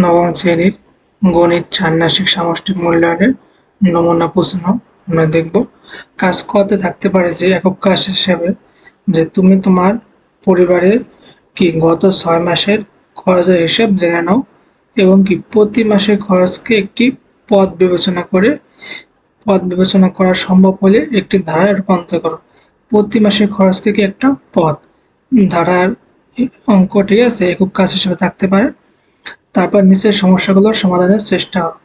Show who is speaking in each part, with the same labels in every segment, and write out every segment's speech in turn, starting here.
Speaker 1: নবম শ্রেণীর গণিত ষান্মাসিক সামষ্টিক মূল্যায়নের নমুনা প্রশ্ন আমরা দেখব। কাজ কতে থাকতে পারে যে একক কাজ হিসেবে যে তুমি তোমার পরিবারে কি গত 6 মাসের খরচের হিসাব জেনে নাও এবং কি প্রতি মাসের খরচকে একটি পদ বিবেচনা করা সম্ভব হলে একটি ধারায় রূপান্তর করো। প্রতি মাসের খরচকে কি একটা পদ ধারার অঙ্ক, ঠিক আছে, একক কাজ হিসেবে থাকতে পারে। তারপর নিচের সমস্যাগুলোর সমাধানের চেষ্টা করো।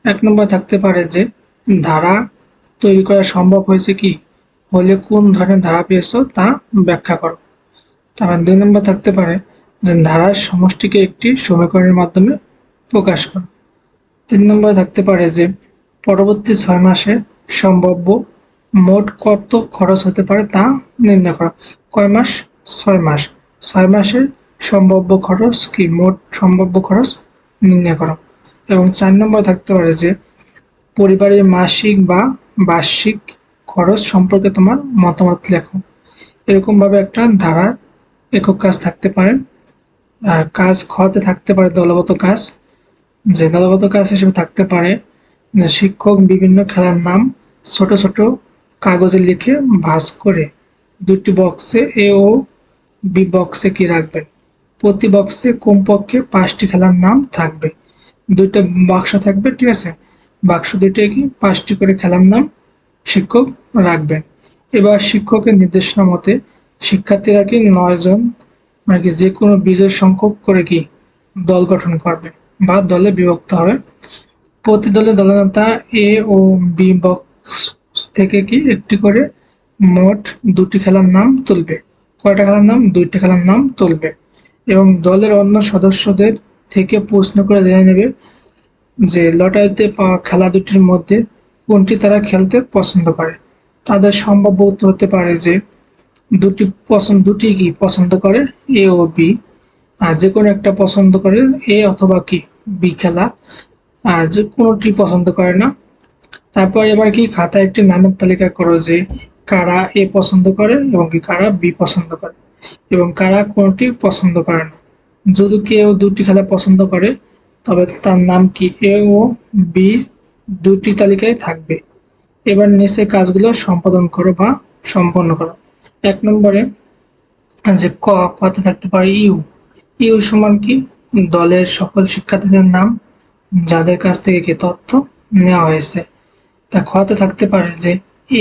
Speaker 1: 1 নম্বর থাকতে পারে যে ধারা তৈরি করা সম্ভব হয়েছে কি হলে কোন ধরনের ধারা পেয়েছো তা ব্যাখ্যা করো। তারপর 2 নম্বর থাকতে পারে যে ধারার সমষ্টিকে একটি সমীকরণের মাধ্যমে প্রকাশ করো। 3 নম্বর থাকতে পারে যে পরবর্তী 6 মাসে সম্ভাব্য মোট কত খরচ হতে পারে তা নির্ণয় করো। কয় মাস? 6 মাস। 6 মাসের সম্ভাব্য খরচ কি মোট সম্ভাব্য খরচ নির্ণয় করো। এবং 4 নম্বর থাকতে পারে যে পরিবারের মাসিক বা বার্ষিক খরচ সম্পর্কে তোমার মতামত লেখো। এরকম ভাবে একটা ধারার একক কাজ থাকতে পারে। আর কাজ খতে থাকতে পারে দলগত কাজ, যে দলগত কাজ হিসেবে থাকতে পারে যে শিক্ষক বিভিন্ন খেলার নাম ছোট ছোট কাগজে লিখে ভাঁজ করে 2টি বক্সে এ ও বি বক্সে কি রাখবেন। প্রতি বক্সে কমপক্ষে 5টি খেলার নাম থাকবে। 2টা বাক্স থাকবে, ঠিক আছে। বাক্স 2টায় কি 5টি করে খেলার নাম শিক্ষক রাখবেন। এবার শিক্ষকের নির্দেশনা মতে শিক্ষার্থীরা কি 9 জন মানে কি যে কোনো বিজোড় সংখ্যক করে কি দল গঠন করবে বা দলে বিভক্ত হবে। প্রতি দলে দলনেতা এ ও বি বক্স থেকে কি একটি করে মোট 2টি খেলার নাম তুলবে। কয়টা খেলার নাম? 2টি খেলার নাম তুলবে এবং দলের অন্য সদস্যদের থেকে প্রশ্ন করে জেনে নেবে যে লটারিতে পাওয়া খেলা দুটির মধ্যে কোনটি তারা খেলতে পছন্দ করে। তাদের সম্ভাব্য উত্তর হতে পারে যে দুটি কি পছন্দ করে এ ও বি, আর যে কোনো একটা পছন্দ করে এ অথবা কি বি খেলা, আর যে কোনোটি পছন্দ করে না। তারপর এবার কি খাতায় একটি নামের তালিকা করো যে কারা এ পছন্দ করে এবং কি কারা বি পছন্দ করে এবং কারা কোনোটি পছন্দ করে না। যদি কেউ 2টি খেলা পছন্দ করে তবে তার নাম কি এ ও বি 2টি তালিকায় থাকবে। এবার নিচে কাজগুলো সম্পাদন করো বা সম্পন্ন করো। 1 নম্বরে যে কতে থাকতে পারে ইউ। ইউ সমান কি দলের সকল শিক্ষার্থীদের নাম যাদের কাছ থেকে কি তথ্য নেওয়া হয়েছে। তা খতে থাকতে পারে যে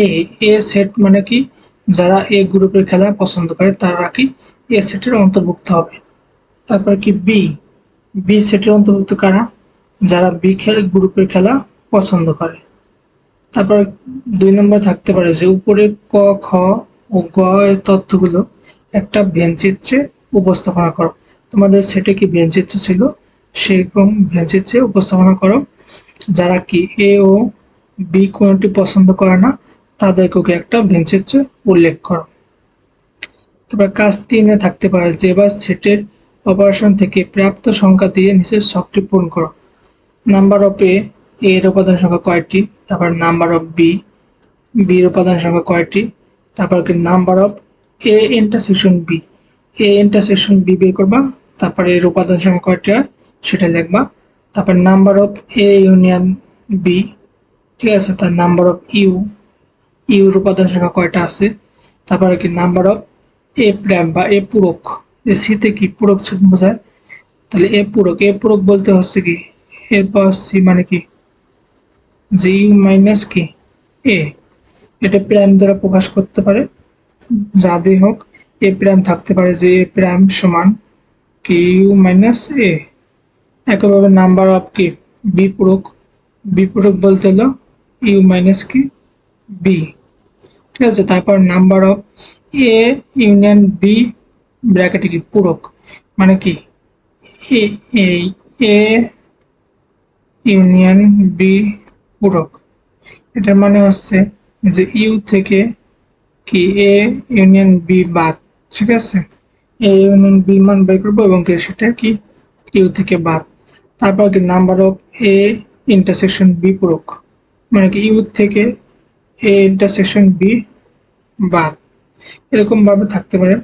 Speaker 1: এ এ সেট মানে কি যারা এ গ্রুপের খেলা পছন্দ করে তারা কি এ সেটের অন্তর্ভুক্ত হবে। তারপর কি বি বি সেটের অন্তর্ভুক্ত কারা? যারা বি গ্রুপের খেলা পছন্দ করে। তারপর 2 নম্বর থাকতে পারে যে উপরে ক খ ও গ এর তথ্যগুলো একটা ভেনচিত্রে উপস্থাপনা করো। তোমাদের সেটে কি ভেনচিত্র ছিল, সেরকম ভেনচিত্রে উপস্থাপনা করো। যারা কি এ ও বি কোনটি পছন্দ করে না তাদেরকে একটা ভেনচিত্রে উল্লেখ করো। তারপর কাজ 3-এ থাকতে পারে যে এবার সেটের অপারেশন থেকে প্রাপ্ত সংখ্যা দিয়ে নিচের ছকটি পূরণ করো। নাম্বার অফ এ এর উপাদান সংখ্যা কয়টি, তারপর নাম্বার অফ বি বির উপাদান সংখ্যা কয়টি, তারপর কি number of A intersection B A intersection B বের করবা, তারপর এর উপাদান সংখ্যা কয়টি হয় সেটা লিখবা। তারপর number of A union B, ঠিক আছে, তার নাম্বার অফ ইউর উপাদান সংখ্যা কয়টা আছে। তারপরে কি নাম্বার অফ এ প্রাইম বা এ পূরক, এ সিতে কি পূরক বোঝায়, তাহলে এ পূরক বলতে হচ্ছে কি এর পাওয়ার সি মানে কি যে ইউ মাইনাস কি এ, এটা প্রাইম দ্বারা প্রকাশ করতে পারে যা দিয়ে হোক। এ প্রাইম থাকতে পারে যে এ প্রাইম সমান কি ইউ মাইনাস এ। একইভাবে নাম্বার অফ কি বি পূরক বলতে হলো ইউ মাইনাস কি বি, ঠিক আছে। তারপর number of A union B ব্র্যাকেটে কি পূরক মানে কি এ ইউনিয়ন বি পূরক, এটার মানে হচ্ছে যে ইউ থেকে কি এ ইউনিয়ন বি বাদ, ঠিক আছে। এ ইউনিয়ন বি মান বের করবো এবং সেটা কি ইউ থেকে বাদ। তারপর কি number of A intersection B পূরক মানে কি ইউ থেকে এ ইন্টারসেকশন বি বাদ, এরকম ভাবে থাকতে পারে।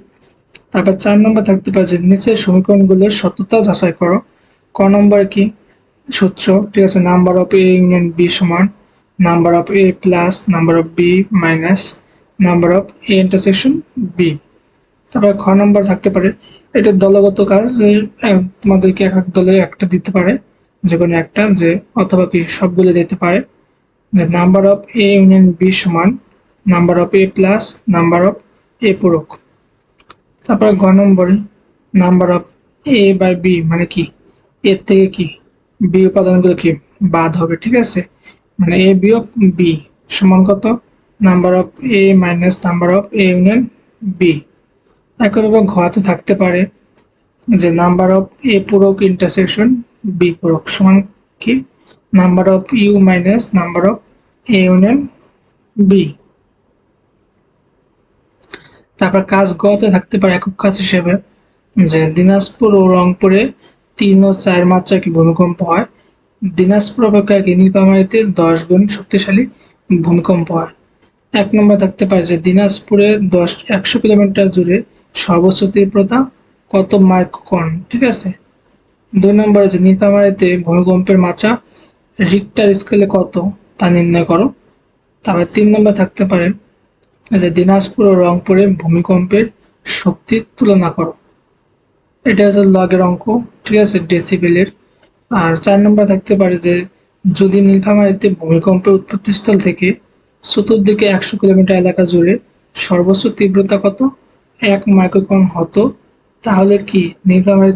Speaker 1: তারপর 4 নম্বর থাকতে পারে যে নিচের সমীকরণগুলোর সত্যতা যাচাই করো। ক নম্বর কি সূত্র, ঠিক আছে, number of A union B সমান number of A plus number of B minus number of A intersection B. তারপরে খ নম্বর থাকতে পারে, এটা দলগত কাজ, যে তোমাদেরকে এক এক দলে একটা দিতে পারে, যে কোনো একটা, যে অথবা কি সবগুলো দিতে পারে, যে number of A union B সমান number of A plus number of A পূরক। তারপরে গ নম্বরে number of A by B মানে কি, এর থেকে কি বি উপাদানগুলো কি বাদ হবে, ঠিক আছে, মানে এ বিয়োগ বি সমান কত, number of A minus number of A union B. একইভাবে ঘতে থাকতে পারে যে নাম্বার অফ এ পূরক ইন্টারসেকশন বি পূরক সমান কি, number of U minus number of A union B. তারপর কাজ গতে থাকতে পারে একক কাজ হিসেবে, যে দিনাজপুর ও রংপুরে 3 ও 4 মাত্রায় কি ভূমিকম্প হয়, দিনাজপুর অপেক্ষা কি নীলফামারীতে 10 গুণ শক্তিশালী ভূমিকম্প হয়। এক নম্বর থাকতে পারে যে দিনাজপুরে 100 কিলোমিটার জুড়ে সর্বোচ্চ তীব্রতা কত মাইক্রোন, ঠিক আছে। 2 নম্বরে যে নীলফামারীতে ভূমিকম্পের মাত্রা রিক্টার স্কেলে কত তা নির্ণয় করো। তারপর 3 নম্বর থাকতে পারে যে দিনাজপুর ও রংপুরে ভূমিকম্পের শক্তির তুলনা করো। এটা হচ্ছে লগের অঙ্ক, ঠিক আছে, ডেসিবেলের। আর 4 নম্বর থাকতে পারে যে যদি নীলফামারীতে ভূমিকম্পের উৎপত্তিস্থল থেকে চতুর্দিকে 100 কিলোমিটার এলাকা জুড়ে সর্বোচ্চ তীব্রতা কত 1 মাইক্রোন হতো, তাহলে কি নীলফামারী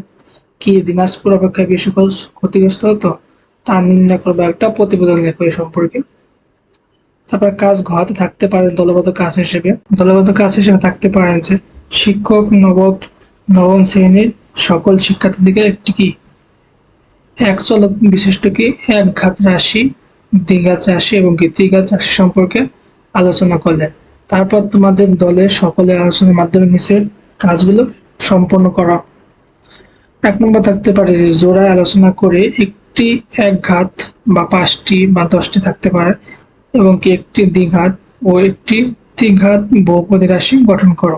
Speaker 1: কি দিনাজপুর অপেক্ষা বেশি ক্ষতিগ্রস্ত হতো, তা নির্ণয় করবে একটা প্রতিবেদন লেখো এ সম্পর্কে। তারপর কাজ ঘতে থাকতে পারে দলগত কাজ হিসেবে থাকতে পারে যে শিক্ষক নবম শ্রেণীর সকল শিক্ষার্থীদের একটি কি এক চলক বিশিষ্ট কি এক ঘাত রাশি, দ্বিঘাত রাশি এবং কি ত্রিঘাত রাশি সম্পর্কে আলোচনা করলেন। তারপর তোমাদের দলের সকলের আলোচনার মাধ্যমে নিচের কাজগুলো সম্পন্ন করা। 1 নম্বর থাকতে পারে যে জোড়ায় আলোচনা করে একটি এক ঘাত বা 5টি বা 10টি থাকতে পারে এবং কি একটি দ্বিঘাত ও একটি ত্রিঘাত বহুপদী রাশি গঠন করো।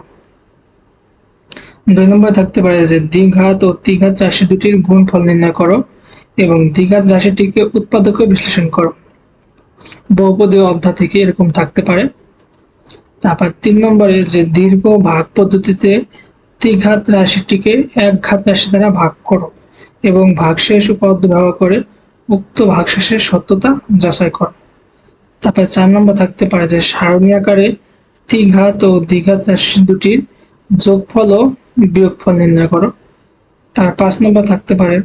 Speaker 1: 2 নম্বর থাকতে পারে যে দ্বিঘাত ও ত্রিঘাত রাশি দুটির গুণফল নির্ণয় করো এবং দ্বিঘাত রাশিটিকে উৎপাদক বিশ্লেষণ করো। বহুপদী অধ্যায় থেকে এরকম থাকতে পারে। তারপর 3 নম্বরে যে দীর্ঘ ভাগ পদ্ধতিতে ত্রিঘাত রাশিটিকে এক ঘাত রাশি দ্বারা ভাগ করো এবং ভাগশেষ উপপাদ্য ব্যবহার করে উক্ত ভাগশেষের সত্যতা যাচাই করো। তারপর 4 নম্বর থাকতে পারে যে সারণী আকারে ত্রিঘাত ও দ্বিঘাত রাশি দুটির যোগফল ও বিয়োগফল নির্ণয় করো। তার 5 নম্বর থাকতে পারে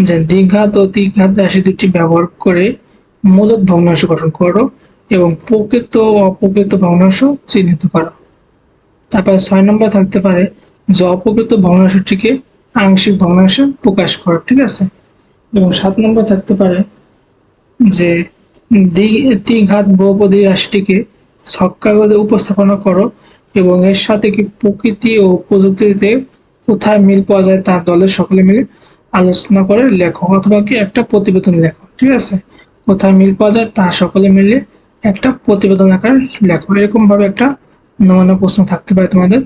Speaker 1: যে দ্বিঘাত ও ত্রিঘাত রাশি দুটি ব্যবহার করে মূলদ ভগ্নাংশ গঠন করো এবং প্রকৃত ও অপ্রকৃত ভগ্নাংশ চিহ্নিত করো। তারপর 6 নম্বর থাকতে পারে যে অপ্রকৃত ভগ্নাংশটিকে আংশিক ভগ্নাংশে প্রকাশ করো, ঠিক আছে। এবং 7 নম্বর থাকতে পারে যে ত্রিঘাত বহুপদী রাশিটিকে ছক-কাগজে উপস্থাপনা করো এবং এর সাথে কি প্রকৃতি ও প্রযুক্তিতে কোথায় মিল পাওয়া যায় তা দলের সকলে মিলে আলোচনা করে লেখো, অথবা কি একটা প্রতিবেদন লেখো, ঠিক আছে। কোথায় মিল পাওয়া যায় তা সকলে মিলে একটা প্রতিবেদন আকারে লেখো। এরকম ভাবে একটা নমুনা প্রশ্ন থাকতে পারে তোমাদের।